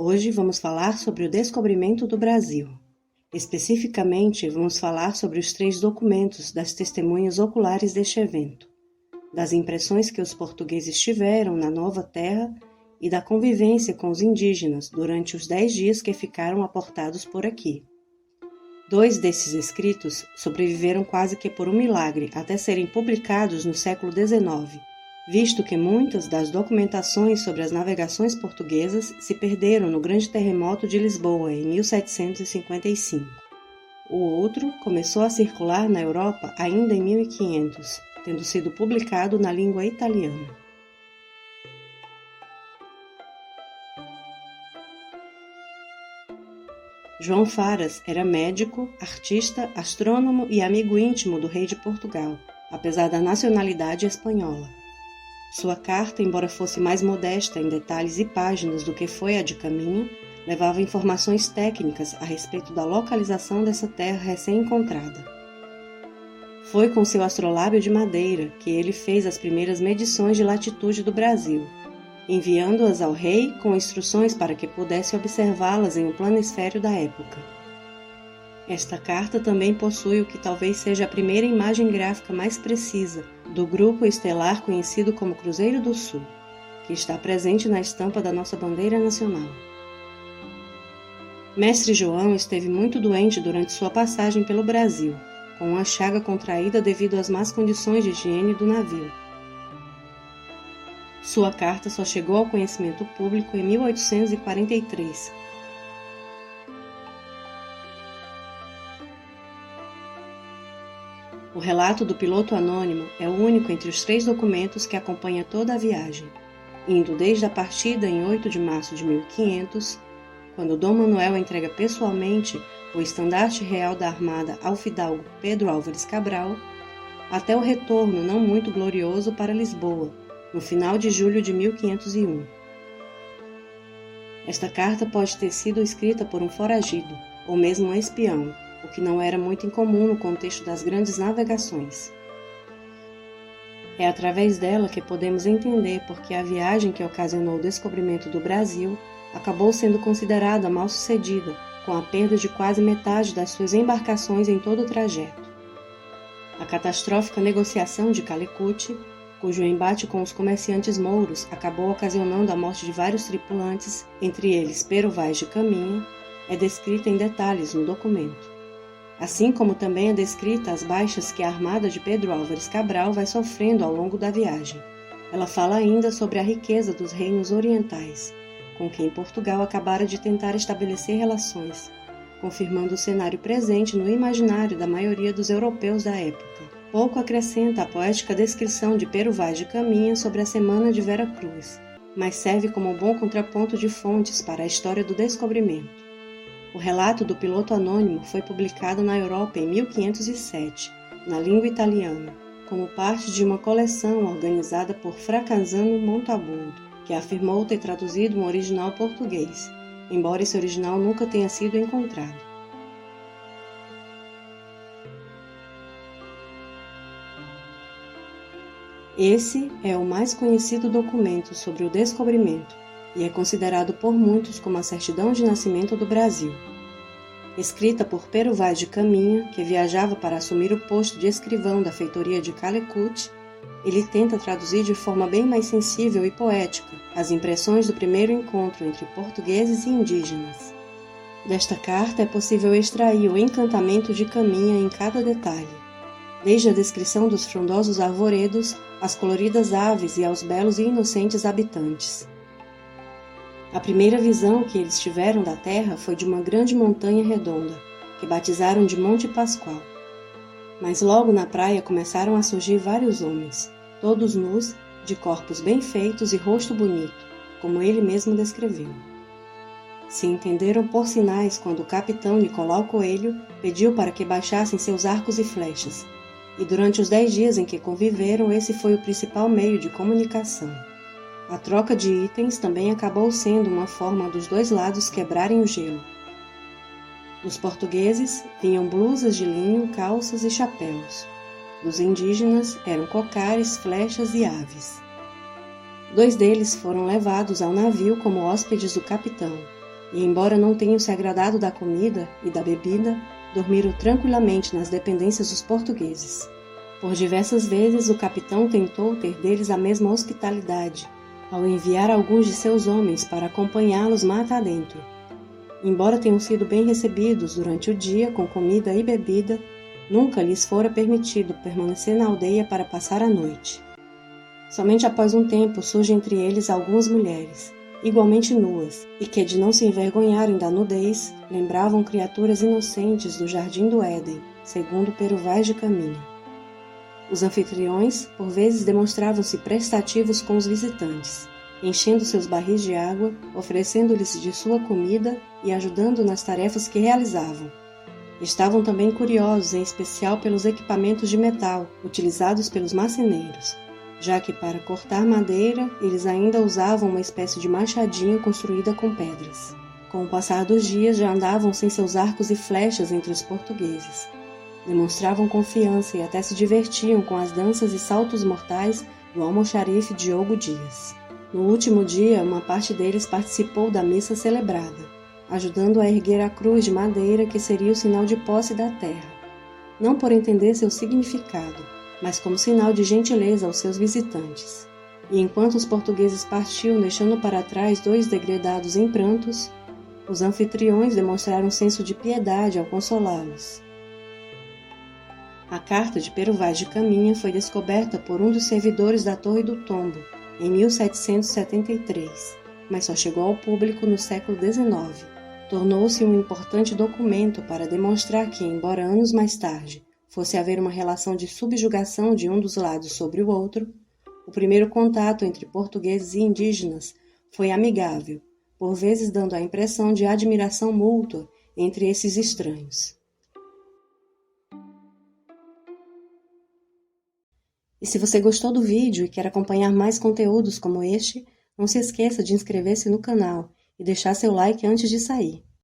Hoje vamos falar sobre o descobrimento do Brasil. Especificamente, vamos falar sobre os 3 documentos das testemunhas oculares deste evento, das impressões que os portugueses tiveram na nova terra e da convivência com os indígenas durante os 10 dias que ficaram aportados por aqui. 2 desses escritos sobreviveram quase que por um milagre até serem publicados no século XIX, visto que muitas das documentações sobre as navegações portuguesas se perderam no grande terremoto de Lisboa em 1755. O outro começou a circular na Europa ainda em 1500, tendo sido publicado na língua italiana. João Faras era médico, artista, astrônomo e amigo íntimo do rei de Portugal, apesar da nacionalidade espanhola. Sua carta, embora fosse mais modesta em detalhes e páginas do que foi a de Caminha, levava informações técnicas a respeito da localização dessa terra recém-encontrada. Foi com seu astrolábio de madeira que ele fez as primeiras medições de latitude do Brasil, enviando-as ao rei com instruções para que pudesse observá-las em um planisfério da época. Esta carta também possui o que talvez seja a primeira imagem gráfica mais precisa do grupo estelar conhecido como Cruzeiro do Sul, que está presente na estampa da nossa bandeira nacional. Mestre João esteve muito doente durante sua passagem pelo Brasil, com uma chaga contraída devido às más condições de higiene do navio. Sua carta só chegou ao conhecimento público em 1843. O relato do piloto anônimo é o único entre os 3 documentos que acompanha toda a viagem, indo desde a partida em 8 de março de 1500, quando Dom Manuel entrega pessoalmente o estandarte real da Armada ao fidalgo Pedro Álvares Cabral, até o retorno não muito glorioso para Lisboa, no final de julho de 1501. Esta carta pode ter sido escrita por um foragido, ou mesmo um espião, o que não era muito incomum no contexto das grandes navegações. É através dela que podemos entender por que a viagem que ocasionou o descobrimento do Brasil acabou sendo considerada mal-sucedida, com a perda de quase metade das suas embarcações em todo o trajeto. A catastrófica negociação de Calicut, cujo embate com os comerciantes mouros acabou ocasionando a morte de vários tripulantes, entre eles Pero Vaz de Caminha, é descrita em detalhes no documento. Assim como também é descrita as baixas que a armada de Pedro Álvares Cabral vai sofrendo ao longo da viagem. Ela fala ainda sobre a riqueza dos reinos orientais, com quem Portugal acabara de tentar estabelecer relações, confirmando o cenário presente no imaginário da maioria dos europeus da época. Pouco acrescenta a poética descrição de Pero Vaz de Caminha sobre a Semana de Vera Cruz, mas serve como um bom contraponto de fontes para a história do descobrimento. O relato do piloto anônimo foi publicado na Europa em 1507, na língua italiana, como parte de uma coleção organizada por Fracasano Montalbano, que afirmou ter traduzido um original português, embora esse original nunca tenha sido encontrado. Esse é o mais conhecido documento sobre o descobrimento e é considerado por muitos como a certidão de nascimento do Brasil. Escrita por Pero Vaz de Caminha, que viajava para assumir o posto de escrivão da feitoria de Calicut, ele tenta traduzir de forma bem mais sensível e poética as impressões do primeiro encontro entre portugueses e indígenas. Desta carta é possível extrair o encantamento de Caminha em cada detalhe, desde a descrição dos frondosos arvoredos, às coloridas aves e aos belos e inocentes habitantes. A primeira visão que eles tiveram da terra foi de uma grande montanha redonda, que batizaram de Monte Pascoal. Mas logo na praia começaram a surgir vários homens, todos nus, de corpos bem feitos e rosto bonito, como ele mesmo descreveu. Se entenderam por sinais quando o capitão Nicolau Coelho pediu para que baixassem seus arcos e flechas, e durante os 10 dias em que conviveram, esse foi o principal meio de comunicação. A troca de itens também acabou sendo uma forma dos 2 lados quebrarem o gelo. Dos portugueses vinham blusas de linho, calças e chapéus. Dos indígenas eram cocares, flechas e aves. 2 deles foram levados ao navio como hóspedes do capitão, e, embora não tenham se agradado da comida e da bebida, dormiram tranquilamente nas dependências dos portugueses. Por diversas vezes o capitão tentou ter deles a mesma hospitalidade, ao enviar alguns de seus homens para acompanhá-los mata adentro. Embora tenham sido bem recebidos durante o dia com comida e bebida, nunca lhes fora permitido permanecer na aldeia para passar a noite. Somente após um tempo surgem entre eles algumas mulheres, igualmente nuas, e que, de não se envergonharem da nudez, lembravam criaturas inocentes do jardim do Éden, segundo Pero Vaz de Caminha. Os anfitriões, por vezes, demonstravam-se prestativos com os visitantes, enchendo seus barris de água, oferecendo-lhes de sua comida e ajudando nas tarefas que realizavam. Estavam também curiosos, em especial pelos equipamentos de metal utilizados pelos marceneiros, já que para cortar madeira eles ainda usavam uma espécie de machadinho construída com pedras. Com o passar dos dias já andavam sem seus arcos e flechas entre os portugueses. Demonstravam confiança e até se divertiam com as danças e saltos mortais do almoxarife Diogo Dias. No último dia, uma parte deles participou da missa celebrada, ajudando a erguer a cruz de madeira que seria o sinal de posse da terra, não por entender seu significado, mas como sinal de gentileza aos seus visitantes. E enquanto os portugueses partiam deixando para trás 2 degredados em prantos, os anfitriões demonstraram um senso de piedade ao consolá-los. A carta de Pero Vaz de Caminha foi descoberta por um dos servidores da Torre do Tombo, em 1773, mas só chegou ao público no século XIX. Tornou-se um importante documento para demonstrar que, embora anos mais tarde fosse haver uma relação de subjugação de um dos lados sobre o outro, o primeiro contato entre portugueses e indígenas foi amigável, por vezes dando a impressão de admiração mútua entre esses estranhos. E se você gostou do vídeo e quer acompanhar mais conteúdos como este, não se esqueça de inscrever-se no canal e deixar seu like antes de sair.